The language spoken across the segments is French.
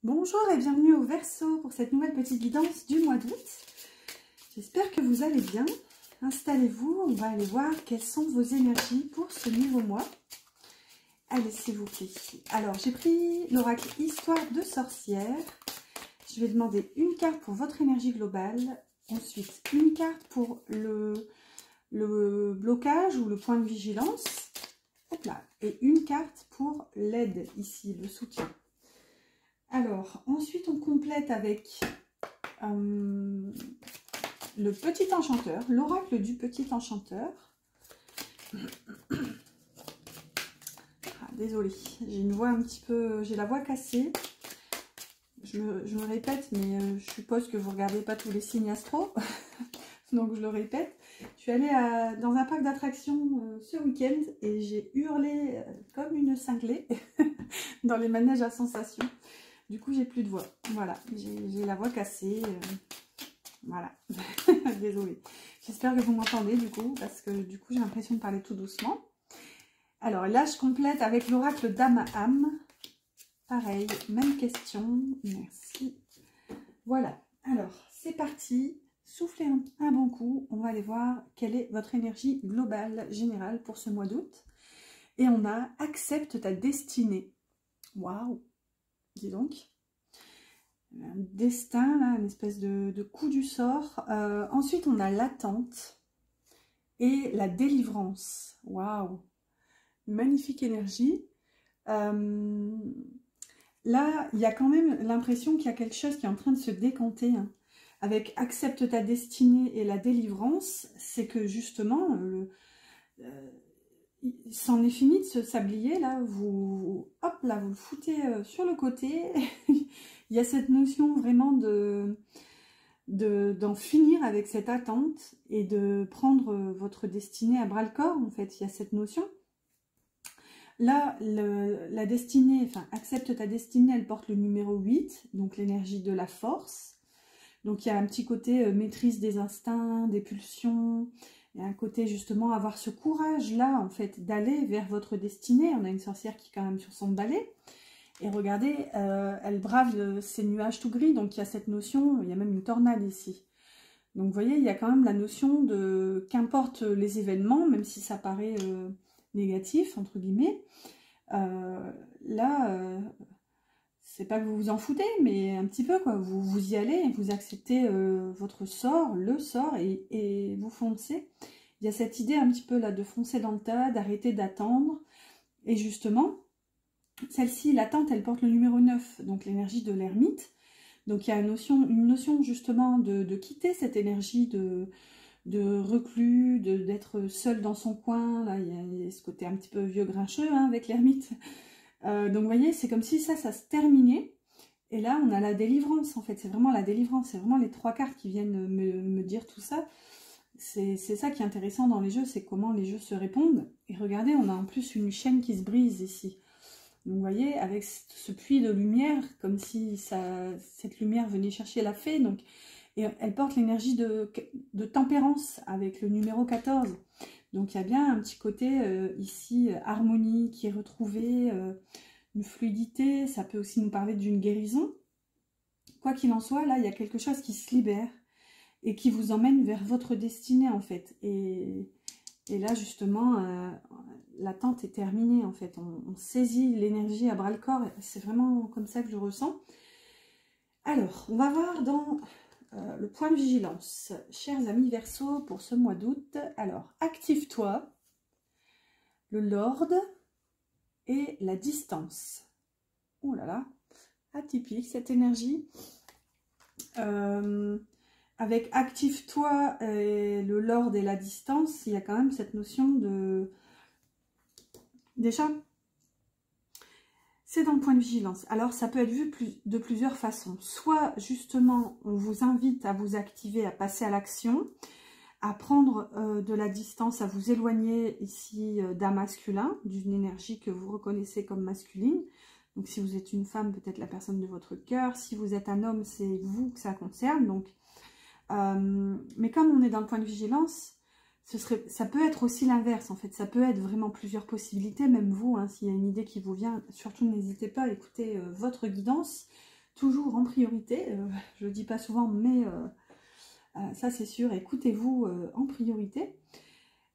Bonjour et bienvenue au Verseau pour cette nouvelle petite guidance du mois d'août. J'espère que vous allez bien. Installez-vous, on va aller voir quelles sont vos énergies pour ce nouveau mois. Allez, s'il vous plaît. Alors, j'ai pris l'oracle Histoire de sorcière. Je vais demander une carte pour votre énergie globale. Ensuite, une carte pour le blocage ou le point de vigilance. Hop là. Et une carte pour l'aide ici, le soutien. Alors, ensuite, on complète avec le petit enchanteur, l'oracle du petit enchanteur. Désolée, j'ai une voix un petit peu... J'ai la voix cassée. Je me répète, mais je suppose que vous ne regardez pas tous les signes astro. Donc, je le répète. Je suis allée dans un parc d'attractions ce week-end et j'ai hurlé comme une cinglée dans les manèges à sensations. Du coup, j'ai plus de voix. Voilà, j'ai la voix cassée. Voilà, désolée. J'espère que vous m'entendez du coup, parce que du coup, j'ai l'impression de parler tout doucement. Alors là, je complète avec l'oracle Dame âme. Pareil, même question. Merci. Voilà, alors c'est parti. Soufflez un bon coup. On va aller voir quelle est votre énergie globale, générale pour ce mois d'août. Et on a « Accepte ta destinée ». Waouh! Dis donc, un destin, là, une espèce de coup du sort. Ensuite, on a l'attente et la délivrance. Waouh, magnifique énergie. Là, il y a quand même l'impression qu'il y a quelque chose qui est en train de se décanter. Hein. Avec accepte ta destinée et la délivrance, c'est que justement, c'en est fini de ce sablier, là, hop, là, vous le foutez sur le côté. Il y a cette notion vraiment d'en finir avec cette attente et de prendre votre destinée à bras-le-corps, en fait. Il y a cette notion. Là, la destinée, enfin, accepte ta destinée, elle porte le numéro 8, donc l'énergie de la force. Donc, il y a un petit côté maîtrise des instincts, des pulsions. Il y a un côté justement avoir ce courage-là, en fait, d'aller vers votre destinée. On a une sorcière qui est quand même sur son balai. Et regardez, elle brave ces nuages tout gris. Donc, il y a cette notion, il y a même une tornade ici. Donc, vous voyez, il y a quand même la notion de qu'importe les événements, même si ça paraît négatif, entre guillemets. Là, c'est pas que vous vous en foutez, mais un petit peu, quoi. Vous y allez, vous acceptez votre sort, le sort, et vous foncez. Il y a cette idée un petit peu là de foncer dans le tas, d'arrêter d'attendre. Et justement, celle-ci, l'attente, elle porte le numéro 9, donc l'énergie de l'ermite. Donc il y a une notion justement de quitter cette énergie de reclus, d'être seul dans son coin. Là, il y a ce côté un petit peu vieux grincheux hein, avec l'ermite. Donc vous voyez, c'est comme si ça se terminait. Et là, on a la délivrance, en fait. C'est vraiment la délivrance. C'est vraiment les trois cartes qui viennent me dire tout ça. C'est ça qui est intéressant dans les jeux, c'est comment les jeux se répondent. Et regardez, on a en plus une chaîne qui se brise ici. Donc vous voyez, avec ce puits de lumière, comme si cette lumière venait chercher la fée. Donc, et elle porte l'énergie de tempérance avec le numéro 14. Donc il y a bien un petit côté ici, harmonie qui est retrouvée, une fluidité, ça peut aussi nous parler d'une guérison. Quoi qu'il en soit, là il y a quelque chose qui se libère et qui vous emmène vers votre destinée en fait. Et là justement, l'attente est terminée en fait, on saisit l'énergie à bras le corps, c'est vraiment comme ça que je le ressens. Alors, on va voir dans... le point de vigilance, chers amis Verseau, pour ce mois d'août. Alors, active-toi, le Lord et la distance. Oh là là, atypique cette énergie. Avec active-toi et le Lord et la distance, il y a quand même cette notion de... Déjà, c'est dans le point de vigilance. Alors, ça peut être vu de plusieurs façons. Soit, justement, on vous invite à vous activer, à passer à l'action, à prendre de la distance, à vous éloigner ici d'un masculin, d'une énergie que vous reconnaissez comme masculine. Donc, si vous êtes une femme, peut-être la personne de votre cœur. Si vous êtes un homme, c'est vous que ça concerne. Donc, mais comme on est dans le point de vigilance... ça peut être aussi l'inverse, en fait. Ça peut être vraiment plusieurs possibilités, même vous, hein, s'il y a une idée qui vous vient. Surtout, n'hésitez pas à écouter votre guidance. De toujours en priorité. Je le dis pas souvent, mais ça c'est sûr, écoutez-vous en priorité.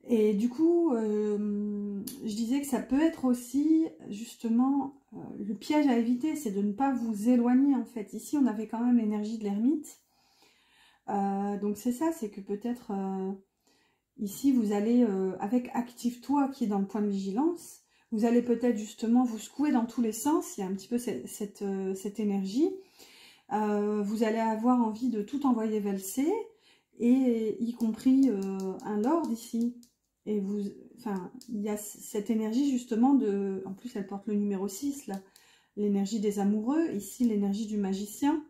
Et du coup, je disais que ça peut être aussi, justement, le piège à éviter, c'est de ne pas vous éloigner, en fait. Ici, on avait quand même l'énergie de l'ermite. Donc c'est ça, c'est que peut-être, ici, vous allez, avec Active-toi, qui est dans le point de vigilance, vous allez peut-être justement vous secouer dans tous les sens. Il y a un petit peu cette énergie. Vous allez avoir envie de tout envoyer valser, et y compris un lord ici. Et vous, enfin, il y a cette énergie justement de, en plus elle porte le numéro 6 là, l'énergie des amoureux, ici l'énergie du magicien,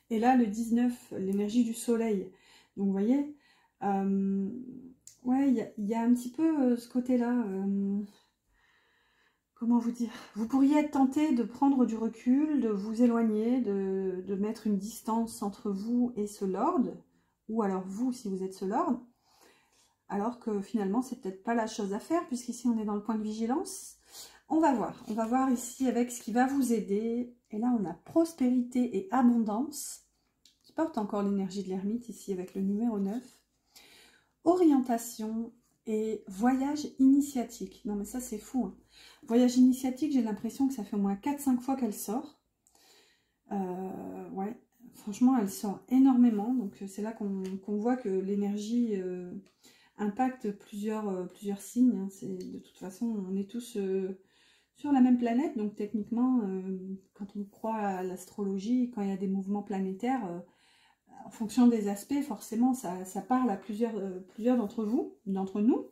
et là le 19, l'énergie du soleil. Donc vous voyez, ouais, il y a un petit peu ce côté-là, comment vous dire, vous pourriez être tenté de prendre du recul, de vous éloigner, de mettre une distance entre vous et ce lord, ou alors vous si vous êtes ce lord, alors que finalement c'est peut-être pas la chose à faire, puisqu'ici on est dans le point de vigilance. On va voir ici avec ce qui va vous aider. Et là on a prospérité et abondance, qui porte encore l'énergie de l'ermite ici avec le numéro 9. Orientation et voyage initiatique. Non mais ça c'est fou, hein. Voyage initiatique, j'ai l'impression que ça fait au moins 4-5 fois qu'elle sort. Ouais, franchement elle sort énormément, donc c'est là qu'on voit que l'énergie impacte plusieurs signes, hein. De toute façon, on est tous sur la même planète, donc techniquement, quand on croit à l'astrologie, quand il y a des mouvements planétaires, en fonction des aspects, forcément, ça parle à plusieurs d'entre nous.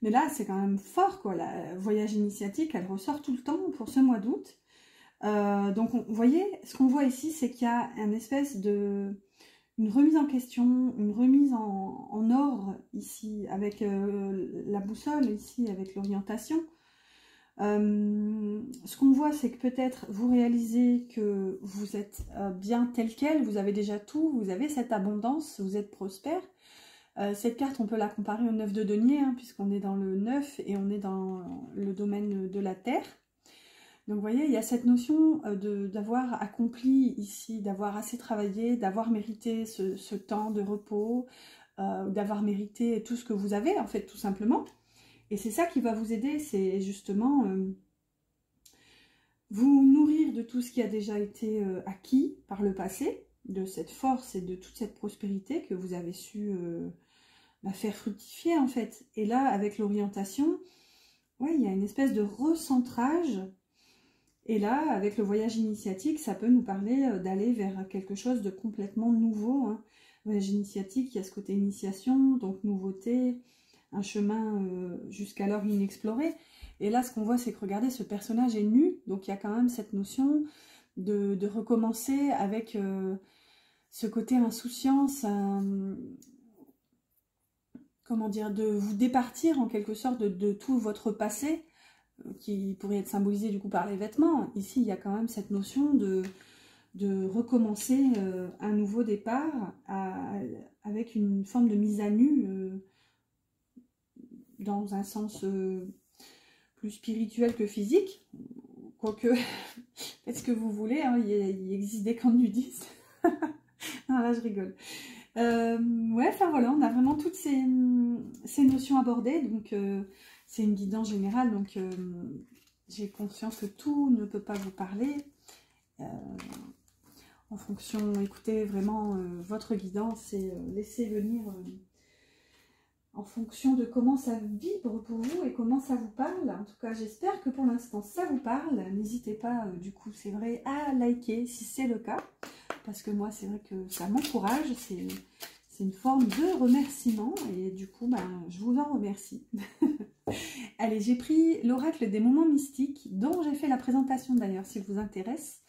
Mais là, c'est quand même fort, quoi. La voyage initiatique, elle ressort tout le temps pour ce mois d'août. Donc, vous voyez, ce qu'on voit ici, c'est qu'il y a une espèce de... une remise en question, une remise en ordre ici, avec la boussole, ici, avec l'orientation. Ce qu'on voit, c'est que peut-être vous réalisez que vous êtes bien tel quel, vous avez déjà tout, vous avez cette abondance, vous êtes prospère. Cette carte, on peut la comparer au 9 de denier, hein, puisqu'on est dans le 9 et on est dans le domaine de la terre. Donc vous voyez, il y a cette notion d'avoir accompli ici, d'avoir assez travaillé, d'avoir mérité ce temps de repos, d'avoir mérité tout ce que vous avez, en fait, tout simplement. Et c'est ça qui va vous aider, c'est justement vous nourrir de tout ce qui a déjà été acquis par le passé, de cette force et de toute cette prospérité que vous avez su faire fructifier, en fait. Et là, avec l'orientation, ouais, il y a une espèce de recentrage. Et là, avec le voyage initiatique, ça peut nous parler d'aller vers quelque chose de complètement nouveau, hein. Voyage initiatique, il y a ce côté initiation, donc nouveauté, un chemin jusqu'alors inexploré. Et là, ce qu'on voit, c'est que, regardez, ce personnage est nu, donc il y a quand même cette notion de recommencer avec ce côté insouciance, comment dire, de vous départir en quelque sorte de tout votre passé, qui pourrait être symbolisé du coup par les vêtements. Ici, il y a quand même cette notion de recommencer un nouveau départ avec une forme de mise à nu dans un sens plus spirituel que physique. Quoique, faites ce que vous voulez, hein, il existe des camps nudistes. Non, là, je rigole. Ouais, enfin voilà, on a vraiment toutes ces notions abordées, donc c'est une guidance générale, donc j'ai conscience que tout ne peut pas vous parler. En fonction, écoutez vraiment votre guidance et laissez venir en fonction de comment ça vibre pour vous et comment ça vous parle. En tout cas, j'espère que pour l'instant ça vous parle. N'hésitez pas, du coup, c'est vrai, à liker si c'est le cas, parce que moi, c'est vrai que ça m'encourage, c'est une forme de remerciement, et du coup, je vous en remercie. Allez, j'ai pris l'oracle des moments mystiques, dont j'ai fait la présentation d'ailleurs, si vous intéresse.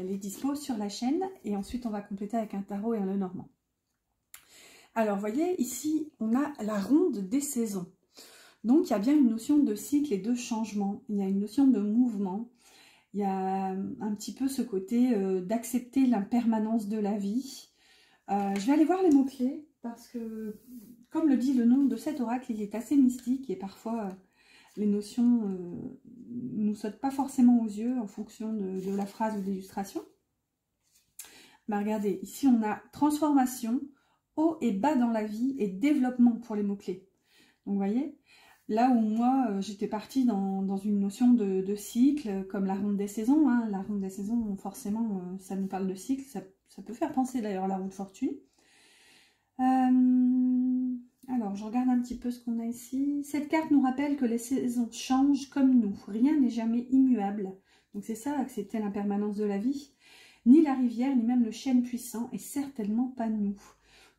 Les dispos sur la chaîne, et ensuite on va compléter avec un tarot et un Lenormand. Alors, vous voyez, ici, on a la ronde des saisons. Donc, il y a bien une notion de cycle et de changement. Il y a une notion de mouvement. Il y a un petit peu ce côté d'accepter l'impermanence de la vie. Je vais aller voir les mots-clés parce que, comme le dit le nom de cet oracle, il est assez mystique et parfois les notions ne nous sautent pas forcément aux yeux en fonction de la phrase ou de l'illustration. Bah, regardez, ici on a transformation, haut et bas dans la vie et développement pour les mots-clés. Donc vous voyez, là où moi j'étais partie dans une notion de cycle, comme la ronde des saisons, hein. La ronde des saisons, forcément, ça nous parle de cycle, ça peut faire penser d'ailleurs à la roue de fortune. Alors, je regarde un petit peu ce qu'on a ici. Cette carte nous rappelle que les saisons changent comme nous. Rien n'est jamais immuable. Donc c'est ça, accepter l'impermanence de la vie. Ni la rivière, ni même le chêne puissant, et certainement pas nous.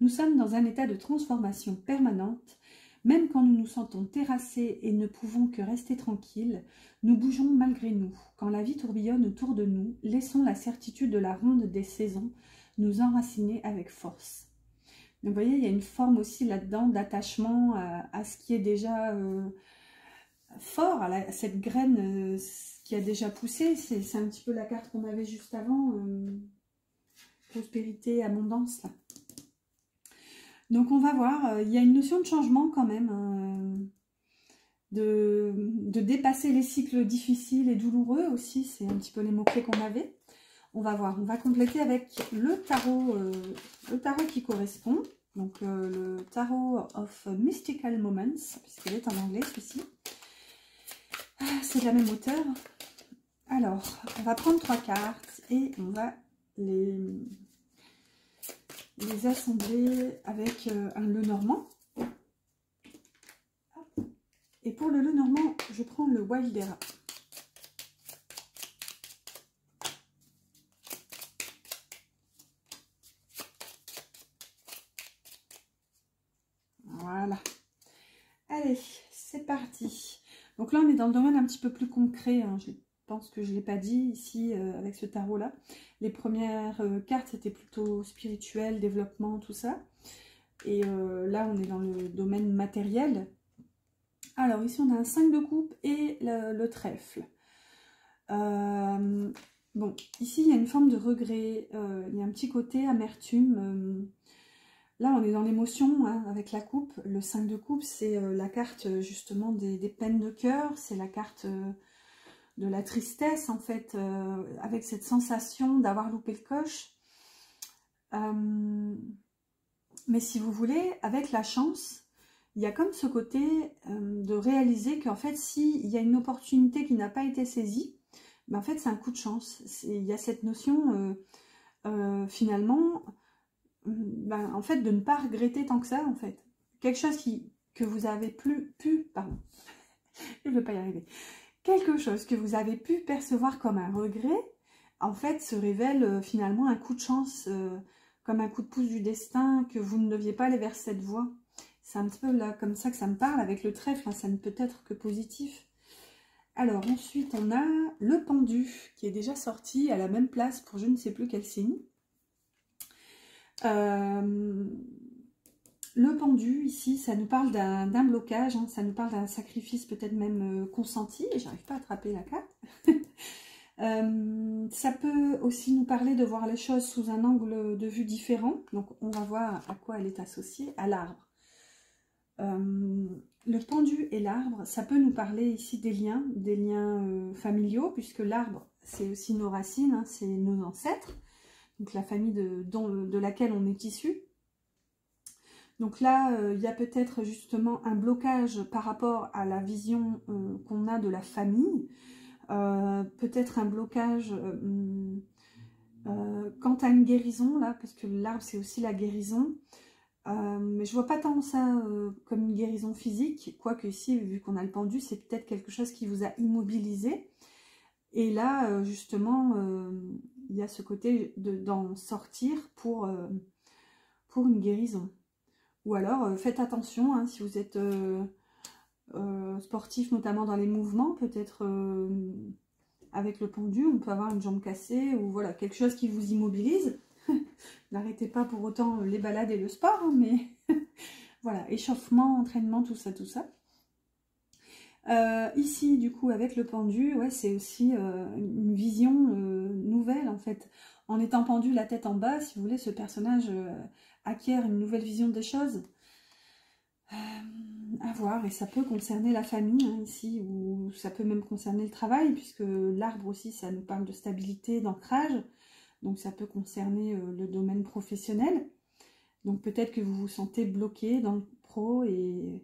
Nous sommes dans un état de transformation permanente. Même quand nous nous sentons terrassés et ne pouvons que rester tranquilles, nous bougeons malgré nous. Quand la vie tourbillonne autour de nous, laissons la certitude de la ronde des saisons nous enraciner avec force. Donc, vous voyez, il y a une forme aussi là-dedans d'attachement à ce qui est déjà fort, à cette graine qui a déjà poussé. C'est un petit peu la carte qu'on avait juste avant, prospérité, abondance. Là. Donc, on va voir, il y a une notion de changement quand même, hein, de dépasser les cycles difficiles et douloureux aussi. C'est un petit peu les mots-clés qu'on avait. On va voir, on va compléter avec le tarot qui correspond. Donc le Tarot of Mystical Moments, puisqu'il est en anglais celui-ci. C'est de la même hauteur. Alors, on va prendre 3 cartes et on va les assembler avec un Lenormand. Et pour le Lenormand, je prends le Wildera. Voilà. Allez, c'est parti. Donc là, on est dans le domaine un petit peu plus concret. Hein. Je pense que je ne l'ai pas dit ici avec ce tarot-là. Les premières cartes, c'était plutôt spirituel, développement, tout ça. Et là, on est dans le domaine matériel. Alors ici, on a un 5 de coupe et le trèfle. Bon, ici, il y a une forme de regret. Il y a un petit côté amertume. Là, on est dans l'émotion hein, avec la coupe. Le 5 de coupe, c'est la carte justement des peines de cœur. C'est la carte de la tristesse, en fait, avec cette sensation d'avoir loupé le coche. Mais si vous voulez, avec la chance, il y a comme ce côté de réaliser qu'en fait, s'il y a une opportunité qui n'a pas été saisie, ben en fait, c'est un coup de chance. Il y a cette notion, finalement... Ben, en fait, de ne pas regretter tant que ça, en fait. Quelque chose que vous avez pardon, je ne vais pas y arriver. Quelque chose que vous avez pu percevoir comme un regret, en fait, se révèle finalement un coup de chance, comme un coup de pouce du destin, que vous ne deviez pas aller vers cette voie. C'est un petit peu là, comme ça que ça me parle, avec le trèfle, hein, ça ne peut être que positif. Alors, ensuite, on a le pendu, qui est déjà sorti à la même place pour je ne sais plus quel signe. Le pendu, ici, ça nous parle d'un blocage, hein, ça nous parle d'un sacrifice peut-être même consenti, et j'arrive pas à attraper la carte. Ça peut aussi nous parler de voir les choses sous un angle de vue différent, donc on va voir à quoi elle est associée, à l'arbre. Le pendu et l'arbre, ça peut nous parler ici des liens familiaux, puisque l'arbre, c'est aussi nos racines, hein, c'est nos ancêtres. Donc la famille de laquelle on est issu. Donc là, il y a peut-être justement un blocage par rapport à la vision qu'on a de la famille. Peut-être un blocage quant à une guérison, là, parce que l'arbre, c'est aussi la guérison. Mais je vois pas tant ça comme une guérison physique, quoique ici, vu qu'on a le pendu, c'est peut-être quelque chose qui vous a immobilisé. Et là, justement, il y a ce côté d'en sortir pour une guérison. Ou alors, faites attention, hein, si vous êtes sportif, notamment dans les mouvements, peut-être avec le pendu, on peut avoir une jambe cassée, ou voilà, quelque chose qui vous immobilise. N'arrêtez pas pour autant les balades et le sport, hein, mais voilà, échauffement, entraînement, tout ça, tout ça. Ici, du coup, avec le pendu, ouais, c'est aussi une vision nouvelle, en fait. En étant pendu la tête en bas, si vous voulez, ce personnage acquiert une nouvelle vision des choses. à voir, et ça peut concerner la famille hein, ici, ou ça peut même concerner le travail, puisque l'arbre aussi, ça nous parle de stabilité, d'ancrage, donc ça peut concerner le domaine professionnel. Donc peut-être que vous vous sentez bloqué dans le pro, et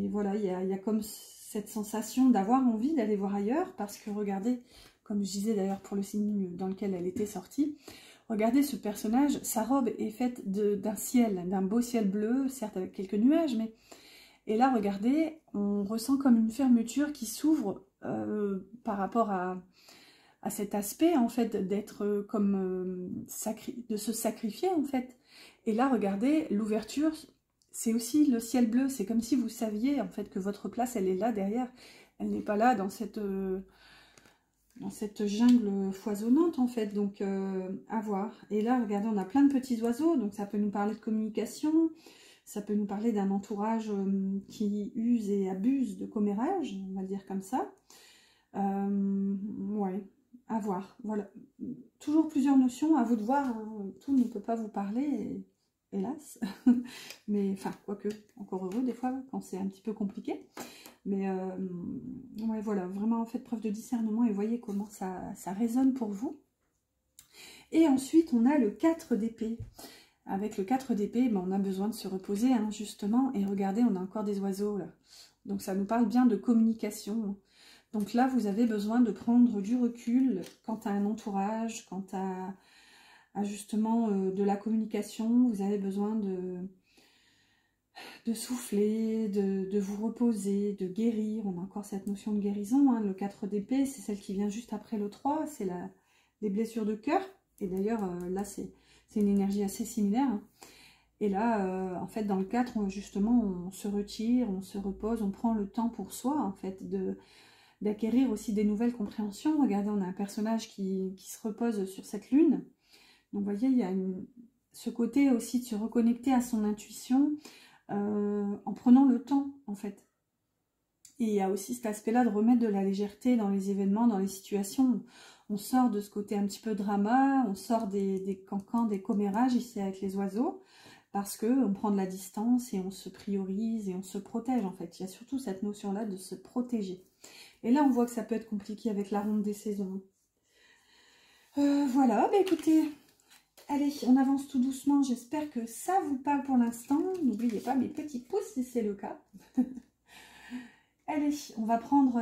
voilà, il y a comme cette sensation d'avoir envie d'aller voir ailleurs, parce que regardez, comme je disais d'ailleurs pour le signe dans lequel elle était sortie, regardez ce personnage, sa robe est faite d'un ciel, d'un beau ciel bleu, certes avec quelques nuages, mais... Et là, regardez, on ressent comme une fermeture qui s'ouvre par rapport à cet aspect, en fait, d'être comme... de se sacrifier, en fait. Et là, regardez, l'ouverture, c'est aussi le ciel bleu. C'est comme si vous saviez, en fait, que votre place, elle est là, derrière. Elle n'est pas là dans cette jungle foisonnante, en fait. Donc, à voir. Et là, regardez, on a plein de petits oiseaux. Donc, ça peut nous parler de communication. Ça peut nous parler d'un entourage qui use et abuse de commérage, on va le dire comme ça. Ouais, à voir. Voilà. Toujours plusieurs notions, à vous de voir. Hein. Tout ne peut pas vous parler, hélas. Mais, enfin, quoique, encore heureux des fois, quand c'est un petit peu compliqué. Mais, ouais, voilà, vraiment, faites preuve de discernement et voyez comment ça résonne pour vous. Et ensuite, on a le 4 d'épée. Avec le 4 d'épée, ben, on a besoin de se reposer, hein, justement. Et regardez, on a encore des oiseaux, là. Donc, ça nous parle bien de communication. Donc là, vous avez besoin de prendre du recul quant à un entourage, quant à justement, de la communication. Vous avez besoin de souffler, de vous reposer, de guérir. On a encore cette notion de guérison. Hein. Le 4 d'épée, c'est celle qui vient juste après le 3. C'est les blessures de cœur. Et d'ailleurs, là, c'est une énergie assez similaire. Hein. Et là, en fait, dans le 4, justement, on se retire, on se repose, on prend le temps pour soi, en fait, d'acquérir aussi des nouvelles compréhensions. Regardez, on a un personnage qui se repose sur cette lune. Donc, vous voyez, il y a ce côté aussi de se reconnecter à son intuition en prenant le temps, en fait. Et il y a aussi cet aspect-là de remettre de la légèreté dans les événements, dans les situations. On sort de ce côté un petit peu drama, on sort des cancans, des commérages ici avec les oiseaux, parce qu'on prend de la distance et on se priorise et on se protège, en fait. Il y a surtout cette notion-là de se protéger. Et là, on voit que ça peut être compliqué avec la ronde des saisons. Voilà, bah écoutez, allez, on avance tout doucement. J'espère que ça vous parle pour l'instant. N'oubliez pas mes petits pouces si c'est le cas. Allez, on va prendre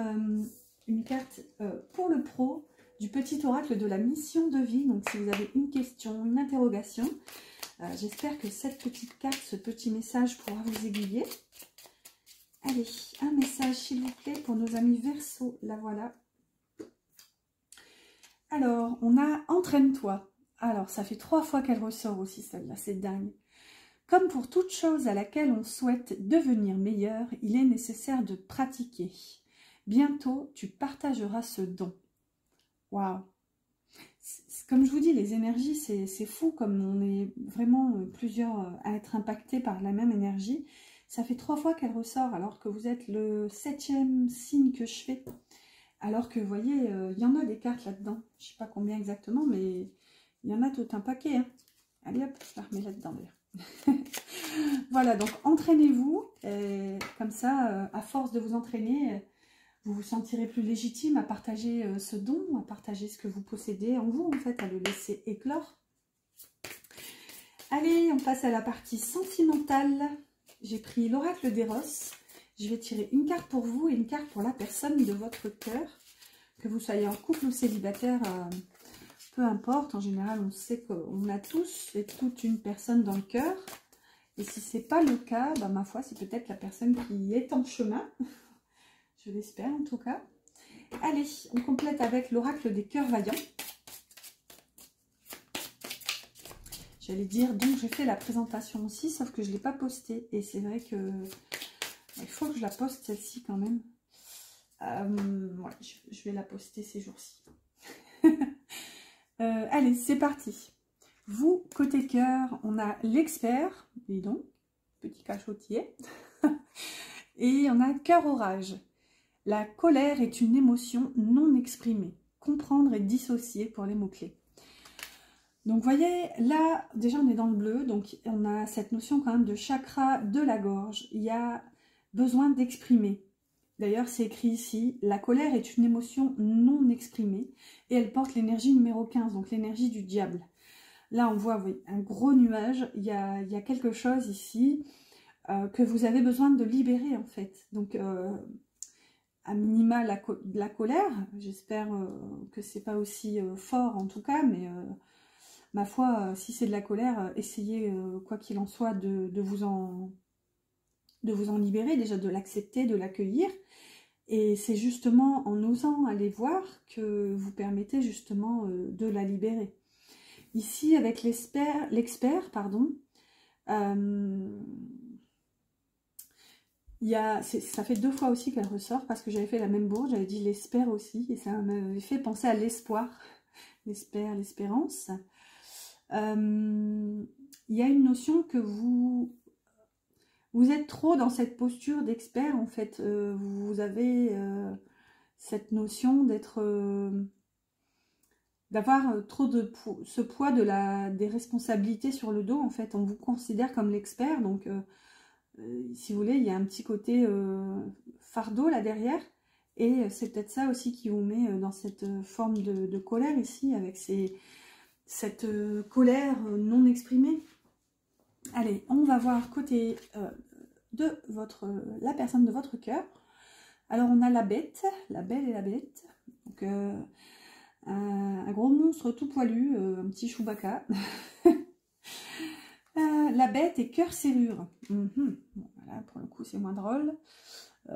une carte pour le pro du petit oracle de la mission de vie. Donc, si vous avez une question, une interrogation, j'espère que cette petite carte, ce petit message pourra vous aiguiller. Allez, un message s'il vous plaît pour nos amis Verseau. La voilà. Alors, on a entraîne-toi. Alors, ça fait 3 fois qu'elle ressort aussi celle-là, c'est dingue. Comme pour toute chose à laquelle on souhaite devenir meilleur, il est nécessaire de pratiquer. Bientôt, tu partageras ce don. Waouh! Comme je vous dis, les énergies, c'est fou, comme on est vraiment plusieurs à être impactés par la même énergie. Ça fait 3 fois qu'elle ressort, alors que vous êtes le 7e signe que je fais. Alors que, vous voyez, il y en a des cartes là-dedans. Je ne sais pas combien exactement, mais il y en a tout un paquet. Hein. Allez hop, je la remets là-dedans d'ailleurs. Voilà, donc entraînez-vous. Comme ça, à force de vous entraîner, vous vous sentirez plus légitime à partager ce don, à partager ce que vous possédez en vous, en fait, à le laisser éclore. Allez, on passe à la partie sentimentale. J'ai pris l'oracle d'Eros. Je vais tirer une carte pour vous et une carte pour la personne de votre cœur. Que vous soyez en couple ou célibataire, peu importe. En général, on sait qu'on a tous et toute une personne dans le cœur. Et si ce n'est pas le cas, bah, ma foi, c'est peut-être la personne qui est en chemin. Je l'espère en tout cas. Allez, on complète avec l'oracle des cœurs vaillants. J'allais dire, donc j'ai fait la présentation aussi, sauf que je ne l'ai pas postée. Et c'est vrai que il faut que je la poste celle-ci quand même. Ouais, je vais la poster ces jours-ci. Allez, c'est parti. Vous, côté cœur, on a l'expert, dis donc, petit cachotier. Et on a cœur orage. La colère est une émotion non exprimée. Comprendre et dissocier pour les mots-clés. Donc, vous voyez, là, déjà, on est dans le bleu. Donc, on a cette notion quand même de chakra de la gorge. Il y a besoin d'exprimer. D'ailleurs, c'est écrit ici, la colère est une émotion non exprimée et elle porte l'énergie numéro 15, donc l'énergie du diable. Là, on voit oui, un gros nuage, il y a quelque chose ici que vous avez besoin de libérer en fait. Donc, à minima, la colère, j'espère que c'est pas aussi fort en tout cas, mais ma foi, si c'est de la colère, essayez, quoi qu'il en soit, de vous en libérer, déjà de l'accepter, de l'accueillir. Et c'est justement en osant aller voir que vous permettez justement de la libérer. Ici, avec l'expert, pardon, ça fait 2 fois aussi qu'elle ressort parce que j'avais fait la même bourde, j'avais dit l'espère aussi et ça m'avait fait penser à l'espoir, l'espérance. Il y a une notion que vous êtes trop dans cette posture d'expert en fait, vous avez cette notion d'avoir trop de ce poids des responsabilités sur le dos en fait, on vous considère comme l'expert donc si vous voulez, il y a un petit côté fardeau là derrière. Et c'est peut-être ça aussi qui vous met dans cette forme de colère ici, avec cette colère non exprimée. Allez, on va voir côté de la personne de votre cœur. Alors, on a la bête, la belle et la bête. Donc, un gros monstre tout poilu, un petit Chewbacca. La bête et cœur serrure. Bon, voilà, pour le coup, c'est moins drôle.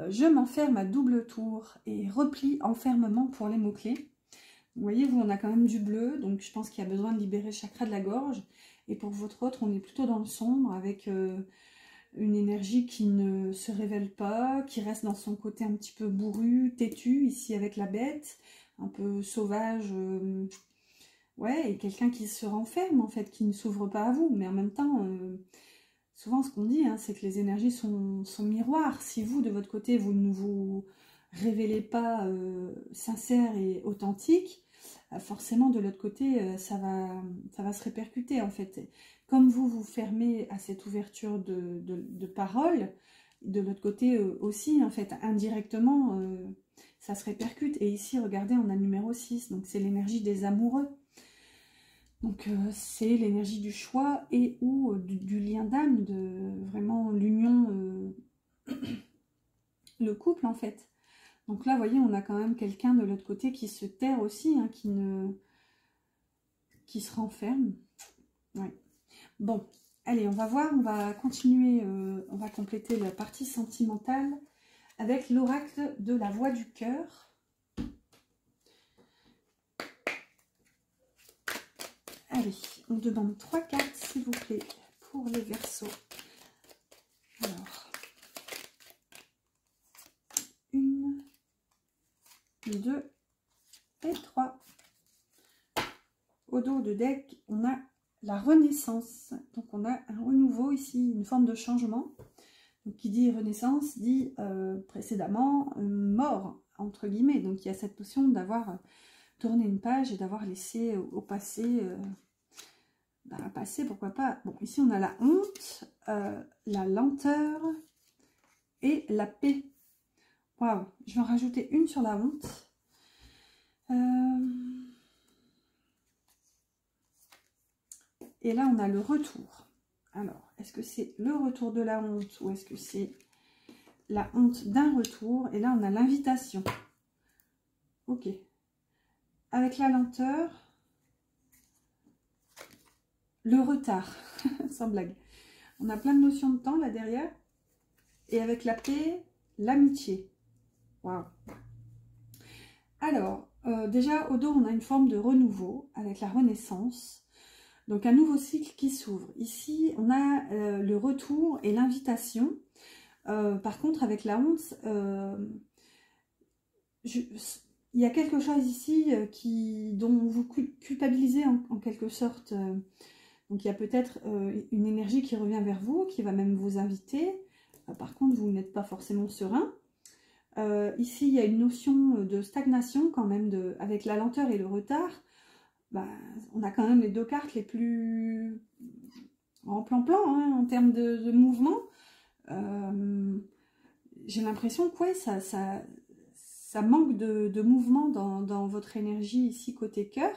Je m'enferme à double tour et replie enfermement pour les mots-clés. Vous voyez, on a quand même du bleu, donc je pense qu'il y a besoin de libérer le chakra de la gorge. Et pour votre autre, on est plutôt dans le sombre, avec une énergie qui ne se révèle pas, qui reste dans son côté un petit peu bourru, têtu, ici avec la bête, un peu sauvage. Ouais, et quelqu'un qui se renferme, en fait, qui ne s'ouvre pas à vous. Mais en même temps, souvent ce qu'on dit, hein, c'est que les énergies sont miroirs. Si vous, de votre côté, vous ne vous révélez pas sincère et authentique, forcément, de l'autre côté, ça va se répercuter, en fait. Comme vous vous fermez à cette ouverture de parole, de l'autre côté aussi, en fait, indirectement, ça se répercute. Et ici, regardez, on a le numéro 6, donc c'est l'énergie des amoureux. Donc c'est l'énergie du choix et ou du lien d'âme, de vraiment l'union, le couple en fait. Donc là, vous voyez, on a quand même quelqu'un de l'autre côté qui se terre aussi, hein, qui se renferme. Ouais. Bon, allez, on va voir, on va continuer, on va compléter la partie sentimentale avec l'oracle de la voix du cœur. Allez, on demande 3 cartes, s'il vous plaît, pour les Verseaux. Alors, 1, 2 et 3. Au dos de deck, on a la renaissance. Donc, on a un renouveau ici, une forme de changement. Donc, qui dit renaissance, dit précédemment mort, entre guillemets. Donc, il y a cette notion d'avoir tourné une page et d'avoir laissé au passé... passé, pourquoi pas. Bon, ici on a la honte, la lenteur et la paix. Waouh, je vais en rajouter une sur la honte. Et là on a le retour. Alors, est-ce que c'est le retour de la honte ou est-ce que c'est la honte d'un retour? Et là on a l'invitation. Ok. Avec la lenteur, le retard, sans blague. On a plein de notions de temps là derrière. Et avec la paix, l'amitié. Waouh. Alors, déjà au dos, on a une forme de renouveau avec la renaissance. Donc un nouveau cycle qui s'ouvre. Ici, on a le retour et l'invitation. Par contre, avec la honte, il y a quelque chose ici dont vous culpabilisez en quelque sorte. Donc il y a peut-être une énergie qui revient vers vous, qui va même vous inviter. Par contre, vous n'êtes pas forcément serein. Ici, il y a une notion de stagnation quand même, avec la lenteur et le retard. Bah, on a quand même les 2 cartes les plus en plan-plan hein, en termes de mouvement. j'ai l'impression que ouais, ça manque de mouvement dans votre énergie ici côté cœur.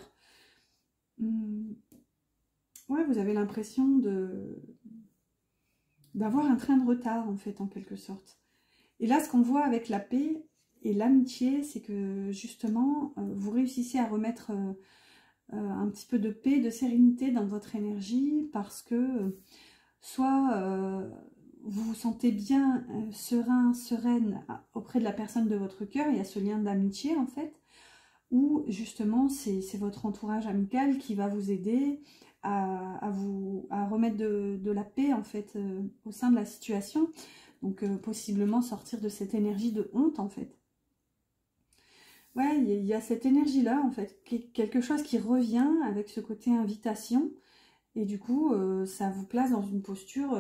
Ouais, vous avez l'impression d'avoir un train de retard, en fait, en quelque sorte. Et là, ce qu'on voit avec la paix et l'amitié, c'est que, justement, vous réussissez à remettre un petit peu de paix, de sérénité dans votre énergie, parce que soit vous vous sentez bien serein, sereine auprès de la personne de votre cœur, il y a ce lien d'amitié, en fait, ou, justement, c'est votre entourage amical qui va vous aider à remettre de la paix en fait au sein de la situation, donc possiblement sortir de cette énergie de honte en fait. Ouais, il y a cette énergie là en fait, quelque chose qui revient avec ce côté invitation, et du coup ça vous place dans une posture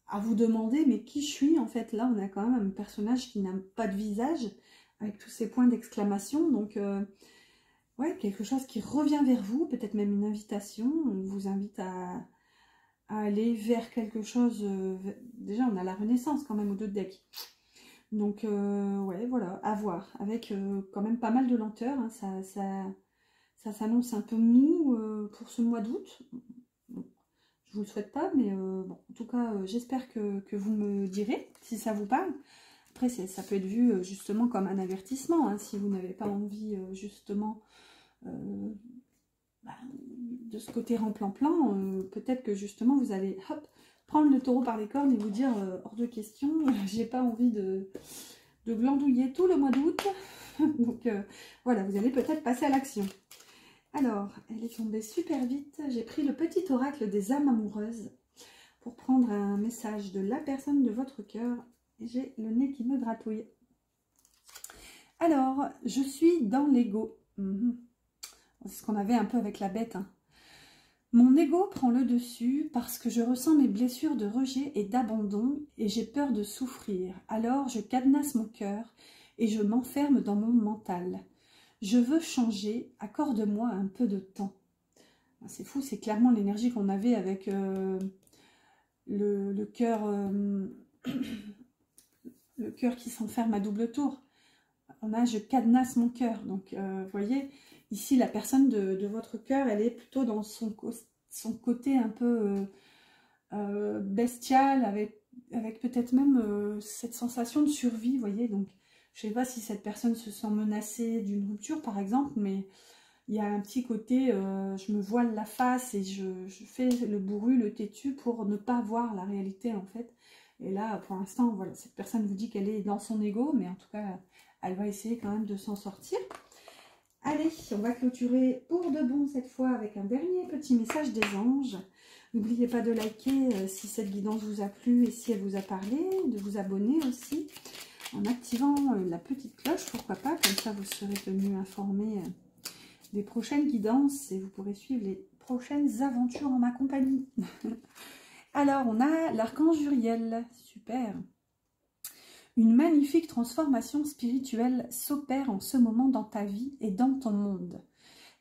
à vous demander mais qui je suis en fait. Là on a quand même un personnage qui n'a pas de visage avec tous ces points d'exclamation, donc ouais, quelque chose qui revient vers vous, peut-être même une invitation. On vous invite à aller vers quelque chose. Déjà, on a la Renaissance quand même au dos de deck. Donc, ouais, voilà, à voir. Avec quand même pas mal de lenteur. Hein, ça s'annonce un peu mou pour ce mois d'août. Bon, je vous le souhaite pas, mais bon, en tout cas, j'espère que vous me direz si ça vous parle. Après, ça peut être vu justement comme un avertissement. Hein, si vous n'avez pas envie justement de ce côté remplan-plan, peut-être que justement vous allez hop, prendre le taureau par les cornes et vous dire hors de question, j'ai pas envie de glandouiller tout le mois d'août. Donc voilà, vous allez peut-être passer à l'action. Alors, elle est tombée super vite. J'ai pris le petit oracle des âmes amoureuses pour prendre un message de la personne de votre cœur. J'ai le nez qui me gratouille. Alors, je suis dans l'ego. C'est ce qu'on avait un peu avec la bête. Hein. Mon ego prend le dessus parce que je ressens mes blessures de rejet et d'abandon et j'ai peur de souffrir. Alors je cadenasse mon cœur et je m'enferme dans mon mental. Je veux changer, accorde-moi un peu de temps. C'est fou, c'est clairement l'énergie qu'on avait avec le cœur le cœur qui s'enferme à double tour. On a je cadenasse mon cœur. Donc vous voyez, ici la personne de votre cœur, elle est plutôt dans son côté un peu bestial, avec peut-être même cette sensation de survie, vous voyez. Donc je ne sais pas si cette personne se sent menacée d'une rupture par exemple, mais il y a un petit côté je me voile la face et je fais le bourru, le têtu pour ne pas voir la réalité en fait. Et là pour l'instant voilà, cette personne vous dit qu'elle est dans son ego, mais en tout cas elle va essayer quand même de s'en sortir. Allez, on va clôturer pour de bon cette fois avec un dernier petit message des anges. N'oubliez pas de liker si cette guidance vous a plu et si elle vous a parlé, de vous abonner aussi en activant la petite cloche, pourquoi pas, comme ça vous serez tenu informé des prochaines guidances et vous pourrez suivre les prochaines aventures en ma compagnie. Alors, on a l'archange Uriel, super. Une magnifique transformation spirituelle s'opère en ce moment dans ta vie et dans ton monde.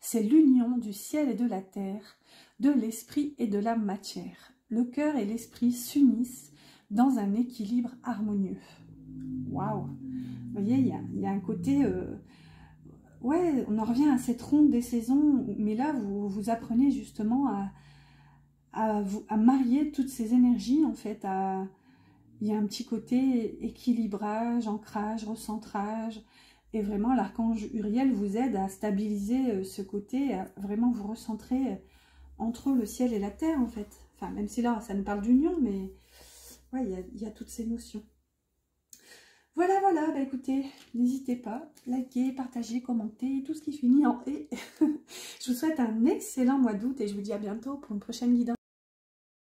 C'est l'union du ciel et de la terre, de l'esprit et de la matière. Le cœur et l'esprit s'unissent dans un équilibre harmonieux. Waouh! Vous voyez, il y a un côté... ouais, on en revient à cette ronde des saisons, mais là, vous apprenez justement à marier toutes ces énergies, en fait, il y a un petit côté équilibrage, ancrage, recentrage. Et vraiment, l'archange Uriel vous aide à stabiliser ce côté, à vraiment vous recentrer entre le ciel et la terre, en fait. Enfin, même si là, ça nous parle d'union, mais ouais, il y a toutes ces notions. Voilà, voilà, bah écoutez, n'hésitez pas, likez, partagez, commentez, tout ce qui finit en « et ». Je vous souhaite un excellent mois d'août et je vous dis à bientôt pour une prochaine guidance.